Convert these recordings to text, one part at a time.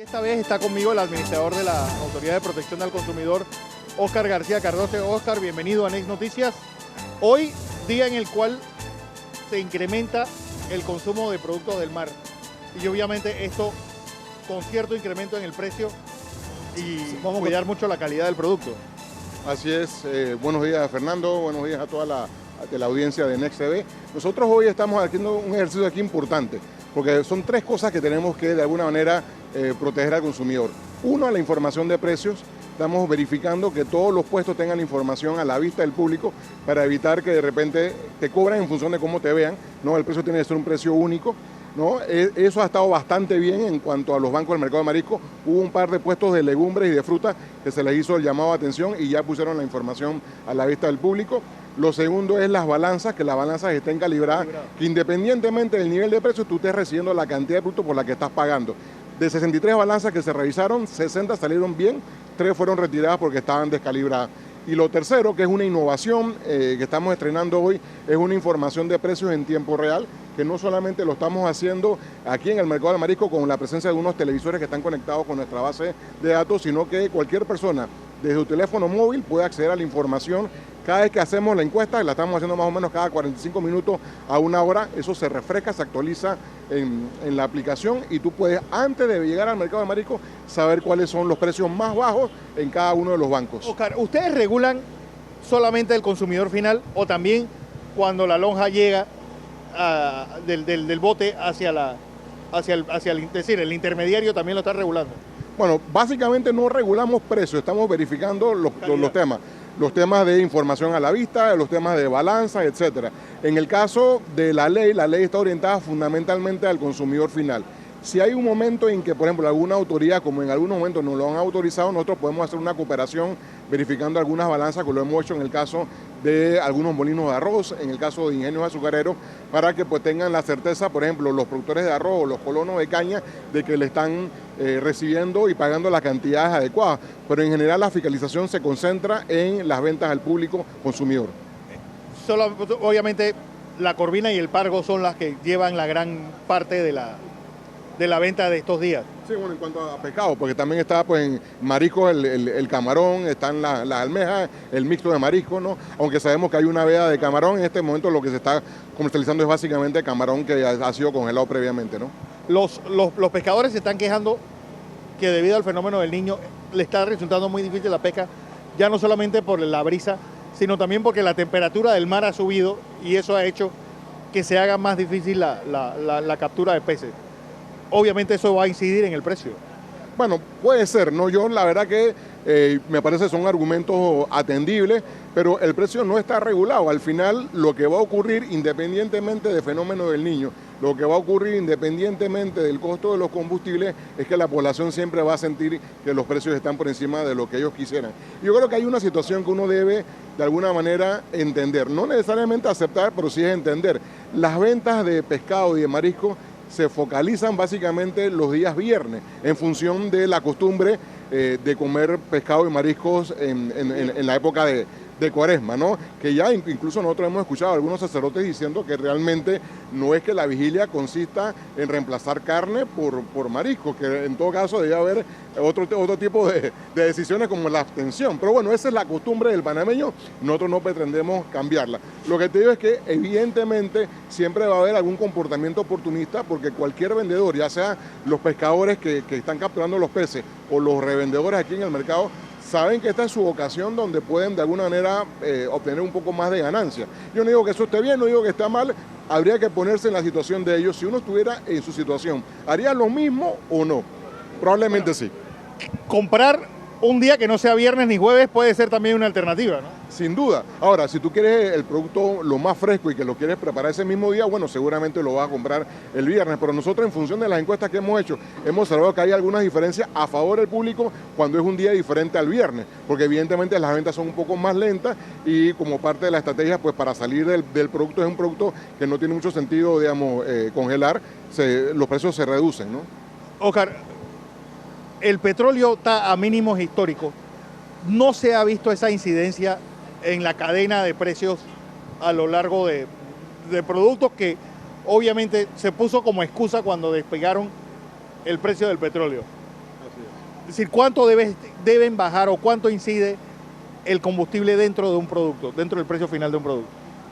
Esta vez está conmigo el administrador de la Autoridad de Protección al Consumidor, Óscar García Cardoce. Óscar, bienvenido a Next Noticias. Hoy, día en el cual se incrementa el consumo de productos del mar. Y obviamente esto con cierto incremento en el precio y vamos a cuidar mucho la calidad del producto. Así es. Buenos días, Fernando. Buenos días a toda la audiencia de Next TV. Nosotros hoy estamos haciendo un ejercicio aquí importante, porque son tres cosas que tenemos que de alguna manera proteger al consumidor. Uno, la información de precios. Estamos verificando que todos los puestos tengan la información a la vista del público para evitar que de repente te cobran en función de cómo te vean, ¿no? El precio tiene que ser un precio único, ¿no? Eso ha estado bastante bien en cuanto a los bancos del mercado de marisco. Hubo un par de puestos de legumbres y de fruta que se les hizo el llamado de atención y ya pusieron la información a la vista del público. Lo segundo es las balanzas, que las balanzas estén calibradas, que independientemente del nivel de precio, tú estés recibiendo la cantidad de producto por la que estás pagando. De 63 balanzas que se revisaron, 60 salieron bien, 3 fueron retiradas porque estaban descalibradas. Y lo tercero, que es una innovación que estamos estrenando hoy, es una información de precios en tiempo real, que no solamente lo estamos haciendo aquí en el mercado del marisco con la presencia de unos televisores que están conectados con nuestra base de datos, sino que cualquier persona desde su teléfono móvil puede acceder a la información. Cada vez que hacemos la encuesta, la estamos haciendo más o menos cada 45 minutos a una hora, eso se refresca, se actualiza en la aplicación y tú puedes, antes de llegar al mercado de marisco, saber cuáles son los precios más bajos en cada uno de los bancos. Óscar, ¿ustedes regulan solamente el consumidor final o también cuando la lonja llega del bote es decir, el intermediario también lo está regulando? Bueno, básicamente no regulamos precios, estamos verificando los temas. Los temas de información a la vista, los temas de balanza, etcétera. En el caso de la ley está orientada fundamentalmente al consumidor final. Si hay un momento en que, por ejemplo, alguna autoridad, como en algunos momentos nos lo han autorizado, nosotros podemos hacer una cooperación verificando algunas balanzas, que lo hemos hecho en el caso de algunos molinos de arroz, en el caso de ingenios azucareros, para que pues tengan la certeza, por ejemplo, los productores de arroz o los colonos de caña, de que le están recibiendo y pagando las cantidades adecuadas. Pero en general la fiscalización se concentra en las ventas al público consumidor. Obviamente la corvina y el pargo son las que llevan la gran parte de la venta de estos días. Sí, bueno, en cuanto a pescado, porque también está pues en marisco el camarón, están las almejas, el mixto de marisco, ¿no? Aunque sabemos que hay una veda de camarón, en este momento lo que se está comercializando es básicamente camarón que ha sido congelado previamente, ¿no? Los pescadores se están quejando que debido al fenómeno del Niño le está resultando muy difícil la pesca, ya no solamente por la brisa, sino también porque la temperatura del mar ha subido y eso ha hecho que se haga más difícil la captura de peces. Obviamente eso va a incidir en el precio. Bueno, puede ser, ¿no? Yo la verdad que me parece que son argumentos atendibles, pero el precio no está regulado. Al final, lo que va a ocurrir independientemente del fenómeno del Niño, lo que va a ocurrir independientemente del costo de los combustibles, es que la población siempre va a sentir que los precios están por encima de lo que ellos quisieran. Yo creo que hay una situación que uno debe de alguna manera entender, no necesariamente aceptar, pero sí es entender. Las ventas de pescado y de marisco se focalizan básicamente los días viernes, en función de la costumbre de comer pescado y mariscos en la época de Cuaresma, ¿no? Que ya incluso nosotros hemos escuchado a algunos sacerdotes diciendo que realmente no es que la vigilia consista en reemplazar carne por marisco, que en todo caso debe haber otro tipo de decisiones como la abstención. Pero bueno, esa es la costumbre del panameño, nosotros no pretendemos cambiarla. Lo que te digo es que evidentemente siempre va a haber algún comportamiento oportunista, porque cualquier vendedor, ya sea los pescadores que están capturando los peces o los revendedores aquí en el mercado, saben que esta es su ocasión donde pueden de alguna manera obtener un poco más de ganancia. Yo no digo que eso esté bien, no digo que está mal, habría que ponerse en la situación de ellos. Si uno estuviera en su situación, ¿haría lo mismo o no? Probablemente sí. Comprar un día que no sea viernes ni jueves puede ser también una alternativa, ¿no? Sin duda. Ahora, si tú quieres el producto lo más fresco y que lo quieres preparar ese mismo día, bueno, seguramente lo vas a comprar el viernes. Pero nosotros, en función de las encuestas que hemos hecho, hemos observado que hay algunas diferencias a favor del público cuando es un día diferente al viernes, porque evidentemente las ventas son un poco más lentas y como parte de la estrategia, pues para salir del producto, es un producto que no tiene mucho sentido, digamos, congelar, los precios se reducen, ¿no? Óscar, el petróleo está a mínimos históricos. No se ha visto esa incidencia en la cadena de precios a lo largo de productos que obviamente se puso como excusa cuando despegaron el precio del petróleo. Es decir, ¿cuánto deben bajar o cuánto incide el combustible dentro de un producto, dentro del precio final de un producto?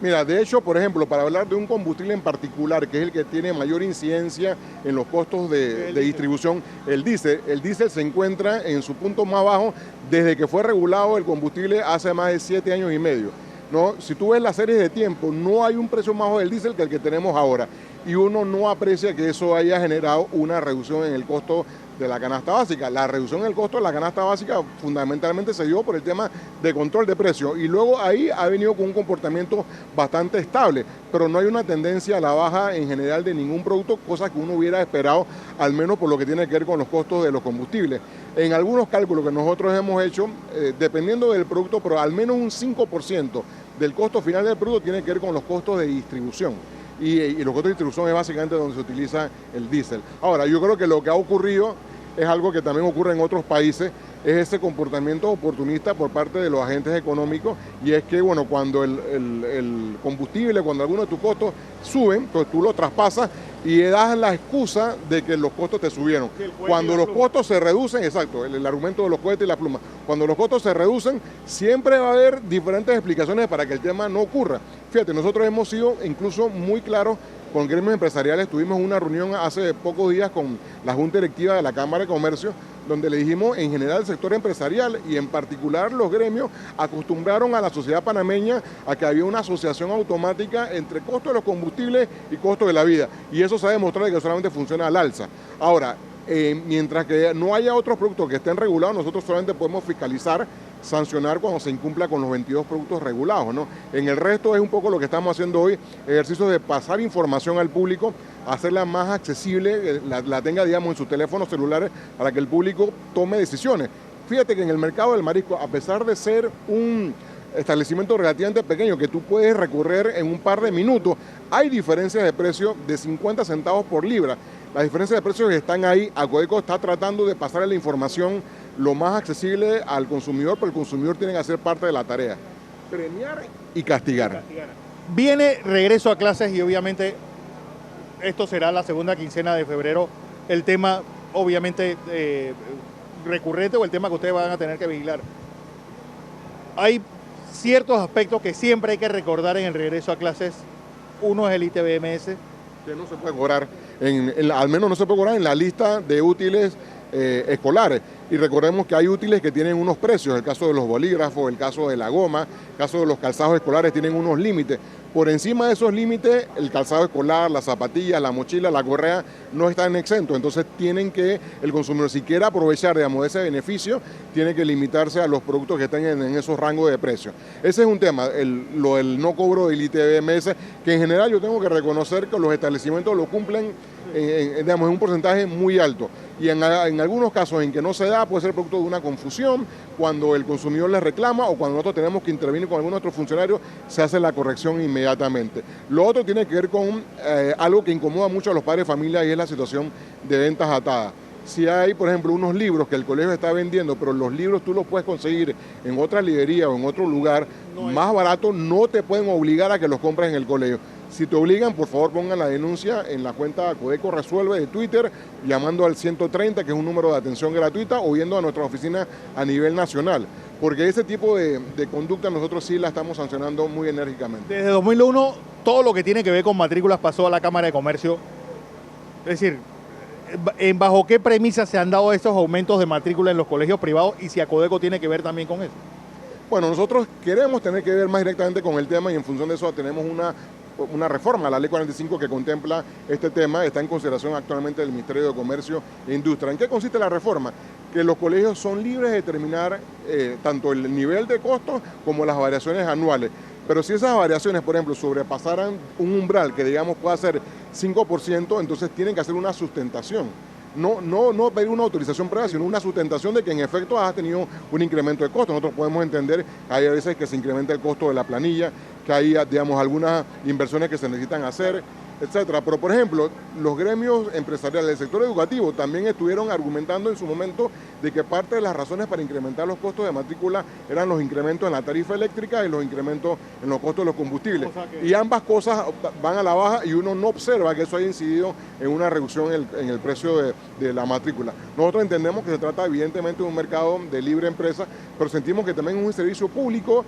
Mira, de hecho, por ejemplo, para hablar de un combustible en particular, que es el que tiene mayor incidencia en los costos de distribución, el diésel se encuentra en su punto más bajo desde que fue regulado el combustible hace más de 7 años y medio. ¿No? Si tú ves las series de tiempo, no hay un precio más bajo del diésel que el que tenemos ahora. Y uno no aprecia que eso haya generado una reducción en el costo de la canasta básica. La reducción en el costo de la canasta básica fundamentalmente se dio por el tema de control de precios y luego ahí ha venido con un comportamiento bastante estable, pero no hay una tendencia a la baja en general de ningún producto, cosa que uno hubiera esperado, al menos por lo que tiene que ver con los costos de los combustibles. En algunos cálculos que nosotros hemos hecho, dependiendo del producto, pero al menos un 5% del costo final del producto tiene que ver con los costos de distribución. Y los costos de distribución es básicamente donde se utiliza el diésel. Ahora, yo creo que lo que ha ocurrido es algo que también ocurre en otros países, es ese comportamiento oportunista por parte de los agentes económicos, y es que, bueno, cuando el combustible, cuando algunos de tus costos suben, pues tú lo traspasas y das la excusa de que los costos te subieron. Cuando los costos se reducen, exacto, el argumento de los cohetes y la pluma, cuando los costos se reducen, siempre va a haber diferentes explicaciones para que el tema no ocurra. Fíjate, nosotros hemos sido incluso muy claros con gremios empresariales. Tuvimos una reunión hace pocos días con la Junta Directiva de la Cámara de Comercio, donde le dijimos en general el sector empresarial y en particular los gremios acostumbraron a la sociedad panameña a que había una asociación automática entre costo de los combustibles y costo de la vida. Y eso se ha demostrado que solamente funciona al alza. Ahora, mientras que no haya otros productos que estén regulados, nosotros solamente podemos fiscalizar, sancionar cuando se incumpla con los 22 productos regulados, ¿no? En el resto es un poco lo que estamos haciendo hoy, ejercicio de pasar información al público, hacerla más accesible, la tenga, digamos, en sus teléfonos celulares para que el público tome decisiones. Fíjate que en el mercado del marisco, a pesar de ser un establecimiento relativamente pequeño que tú puedes recorrer en un par de minutos, hay diferencias de precio de 50 centavos por libra. Las diferencias de precios están ahí. Acodeco está tratando de pasarle la información lo más accesible al consumidor, pero el consumidor tiene que hacer parte de la tarea. Premiar y castigar. Viene regreso a clases y obviamente esto será la segunda quincena de febrero. El tema obviamente recurrente o el tema que ustedes van a tener que vigilar. Hay ciertos aspectos que siempre hay que recordar en el regreso a clases. Uno es el ITBMS. Que no se puede cobrar, al menos no se puede cobrar en la lista de útiles escolares. Y recordemos que hay útiles que tienen unos precios, el caso de los bolígrafos, el caso de la goma, el caso de los calzados escolares tienen unos límites. Por encima de esos límites, el calzado escolar, las zapatillas, la mochila, la correa no están exentos. Entonces tienen que, el consumidor, si quiere aprovechar, digamos, de ese beneficio, tiene que limitarse a los productos que están en esos rangos de precio. Ese es un tema, el no cobro del ITBMS, que en general yo tengo que reconocer que los establecimientos lo cumplen digamos, en un porcentaje muy alto. Y en algunos casos en que no se da, puede ser producto de una confusión, cuando el consumidor le reclama o cuando nosotros tenemos que intervenir con algunos otros funcionarios, se hace la corrección inmediatamente. Lo otro tiene que ver con algo que incomoda mucho a los padres de familia y es la situación de ventas atadas. Si hay, por ejemplo, unos libros que el colegio está vendiendo, pero los libros tú los puedes conseguir en otra librería o en otro lugar más barato, no te pueden obligar a que los compres en el colegio. Si te obligan, por favor pongan la denuncia en la cuenta Acodeco Resuelve de Twitter, llamando al 130, que es un número de atención gratuita, o yendo a nuestra oficina a nivel nacional. Porque ese tipo de conducta nosotros sí la estamos sancionando muy enérgicamente. Desde 2001, todo lo que tiene que ver con matrículas pasó a la Cámara de Comercio. Es decir, ¿bajo qué premisas se han dado estos aumentos de matrícula en los colegios privados y si Acodeco tiene que ver también con eso? Bueno, nosotros queremos tener que ver más directamente con el tema y en función de eso tenemos una reforma a la Ley 45 que contempla este tema, está en consideración actualmente del Ministerio de Comercio e Industria. ¿En qué consiste la reforma? Que los colegios son libres de determinar tanto el nivel de costos como las variaciones anuales. Pero si esas variaciones, por ejemplo, sobrepasaran un umbral que digamos pueda ser 5%, entonces tienen que hacer una sustentación. No pedir una autorización previa, sino una sustentación de que en efecto has tenido un incremento de costo. Nosotros podemos entender que hay a veces que se incrementa el costo de la planilla, que hay, digamos, algunas inversiones que se necesitan hacer, etcétera. Pero, por ejemplo, los gremios empresariales del sector educativo también estuvieron argumentando en su momento de que parte de las razones para incrementar los costos de matrícula eran los incrementos en la tarifa eléctrica y los incrementos en los costos de los combustibles. Y ambas cosas van a la baja y uno no observa que eso haya incidido en una reducción en el precio de la matrícula. Nosotros entendemos que se trata evidentemente de un mercado de libre empresa, pero sentimos que también es un servicio público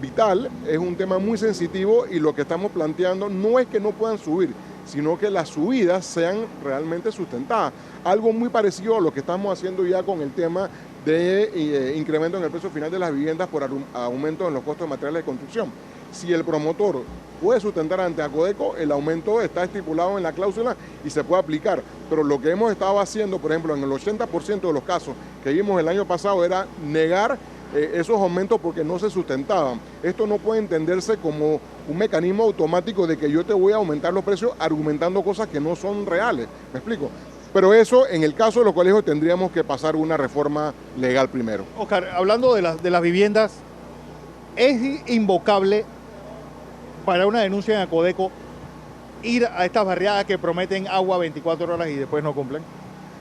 vital, es un tema muy sensitivo y lo que estamos planteando no es que no puedan subir, sino que las subidas sean realmente sustentadas. Algo muy parecido a lo que estamos haciendo ya con el tema de incremento en el precio final de las viviendas por aumento en los costos de materiales de construcción. Si el promotor puede sustentar ante Acodeco, el aumento está estipulado en la cláusula y se puede aplicar. Pero lo que hemos estado haciendo, por ejemplo, en el 80% de los casos que vimos el año pasado era negar esos aumentos porque no se sustentaban. Esto no puede entenderse como un mecanismo automático de que yo te voy a aumentar los precios argumentando cosas que no son reales. ¿Me explico? Pero eso, en el caso de los colegios, tendríamos que pasar una reforma legal primero. Oscar, hablando de las viviendas, ¿es invocable para una denuncia en Acodeco ir a estas barriadas que prometen agua 24 horas y después no cumplen?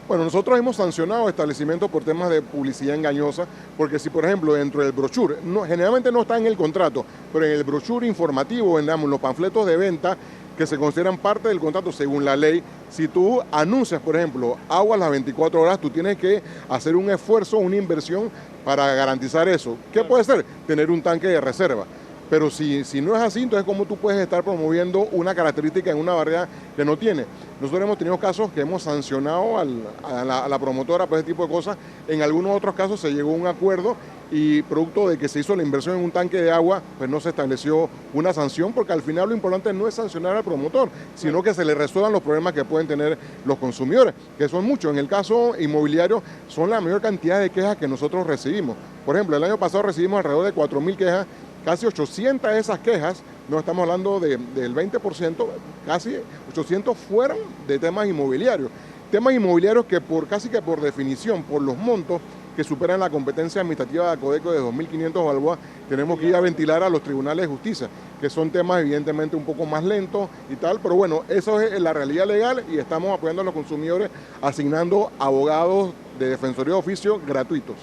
Bueno, nosotros hemos sancionado establecimientos por temas de publicidad engañosa, porque si, por ejemplo, dentro del brochure, generalmente no está en el contrato, pero en el brochure informativo, en los panfletos de venta, que se consideran parte del contrato según la ley, si tú anuncias, por ejemplo, agua a las 24 horas, tú tienes que hacer un esfuerzo, una inversión para garantizar eso. ¿Qué puede ser? Tener un tanque de reserva. Pero si no es así, entonces ¿cómo tú puedes estar promoviendo una característica en una barriada que no tiene? Nosotros hemos tenido casos que hemos sancionado a la promotora por ese tipo de cosas. En algunos otros casos se llegó a un acuerdo y producto de que se hizo la inversión en un tanque de agua, pues no se estableció una sanción, porque al final lo importante no es sancionar al promotor, sino que se le resuelvan los problemas que pueden tener los consumidores, que son muchos. En el caso inmobiliario son la mayor cantidad de quejas que nosotros recibimos. Por ejemplo, el año pasado recibimos alrededor de 4.000 quejas. Casi 800 de esas quejas, no estamos hablando del 20%, casi 800 fueron de temas inmobiliarios. Temas inmobiliarios que casi que por definición, por los montos que superan la competencia administrativa de Acodeco de 2.500 balboas, tenemos que ir a ventilar a los tribunales de justicia, que son temas evidentemente un poco más lentos y tal, pero bueno, eso es la realidad legal y estamos apoyando a los consumidores asignando abogados de defensoría de oficio gratuitos.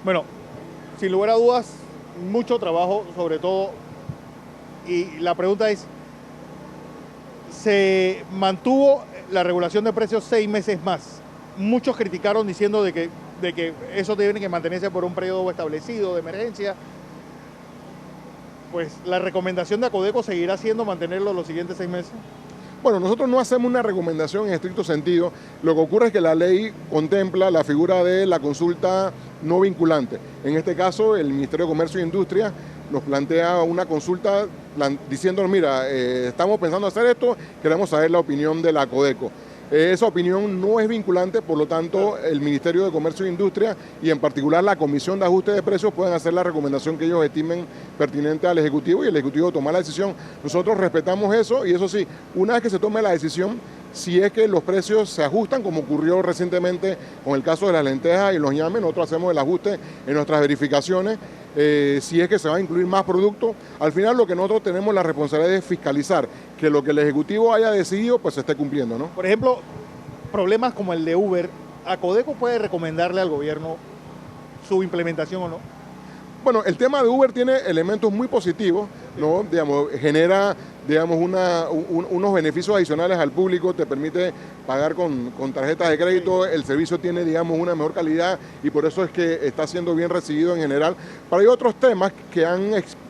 Bueno, sin lugar a dudas, mucho trabajo, sobre todo, y la pregunta es, ¿se mantuvo la regulación de precios 6 meses más? Muchos criticaron diciendo de que eso tiene que mantenerse por un periodo establecido de emergencia. Pues la recomendación de Acodeco seguirá siendo mantenerlo los siguientes 6 meses. Bueno, nosotros no hacemos una recomendación en estricto sentido. Lo que ocurre es que la ley contempla la figura de la consulta no vinculante. En este caso, el Ministerio de Comercio e Industria nos plantea una consulta diciéndonos, mira, estamos pensando hacer esto, queremos saber la opinión de la Acodeco. Esa opinión no es vinculante, por lo tanto, el Ministerio de Comercio e Industria y en particular la Comisión de Ajuste de Precios pueden hacer la recomendación que ellos estimen pertinente al Ejecutivo y el Ejecutivo toma la decisión. Nosotros respetamos eso y eso sí, una vez que se tome la decisión, si es que los precios se ajustan, como ocurrió recientemente con el caso de las lentejas y los ñames, nosotros hacemos el ajuste en nuestras verificaciones. Si es que se va a incluir más productos, al final lo que nosotros tenemos la responsabilidad es fiscalizar que lo que el Ejecutivo haya decidido pues se esté cumpliendo, ¿no? Por ejemplo, problemas como el de Uber, ¿Acodeco puede recomendarle al gobierno su implementación o no? Bueno, el tema de Uber tiene elementos muy positivos, ¿no? Digamos, genera unos beneficios adicionales al público, te permite pagar con tarjetas de crédito, el servicio tiene, digamos, una mejor calidad y por eso es que está siendo bien recibido en general. Pero hay otros temas que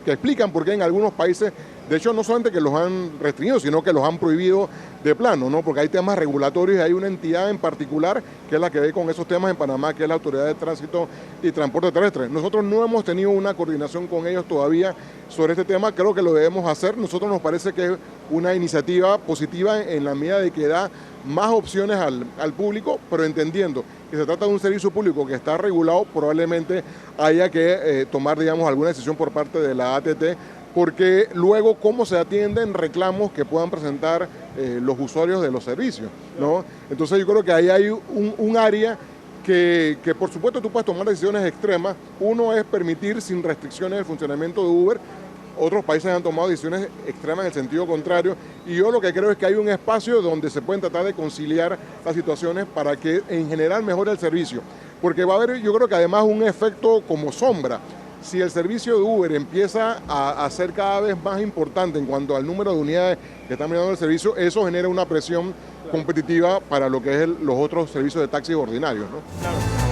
explican por qué en algunos países, de hecho, no solamente que los han restringido, sino que los han prohibido de plano, ¿no? Porque hay temas regulatorios y hay una entidad en particular que es la que ve con esos temas en Panamá, que es la Autoridad de Tránsito y Transporte Terrestre. Nosotros no hemos tenido una coordinación con ellos todavía sobre este tema, creo que lo debemos hacer. Nosotros nos parece que es una iniciativa positiva en la medida de que da más opciones al público, pero entendiendo que se trata de un servicio público que está regulado, probablemente haya que tomar, digamos, alguna decisión por parte de la ATT, porque luego cómo se atienden reclamos que puedan presentar los usuarios de los servicios, ¿no? Entonces yo creo que ahí hay un área que por supuesto tú puedes tomar decisiones extremas. Uno es permitir sin restricciones el funcionamiento de Uber, Otros países han tomado decisiones extremas en el sentido contrario, y yo lo que creo es que hay un espacio donde se pueden tratar de conciliar las situaciones para que en general mejore el servicio, porque va a haber, yo creo que además un efecto como sombra. Si el servicio de Uber empieza a ser cada vez más importante en cuanto al número de unidades que están brindando el servicio, eso genera una presión competitiva para lo que es los otros servicios de taxis ordinarios, ¿no? Claro.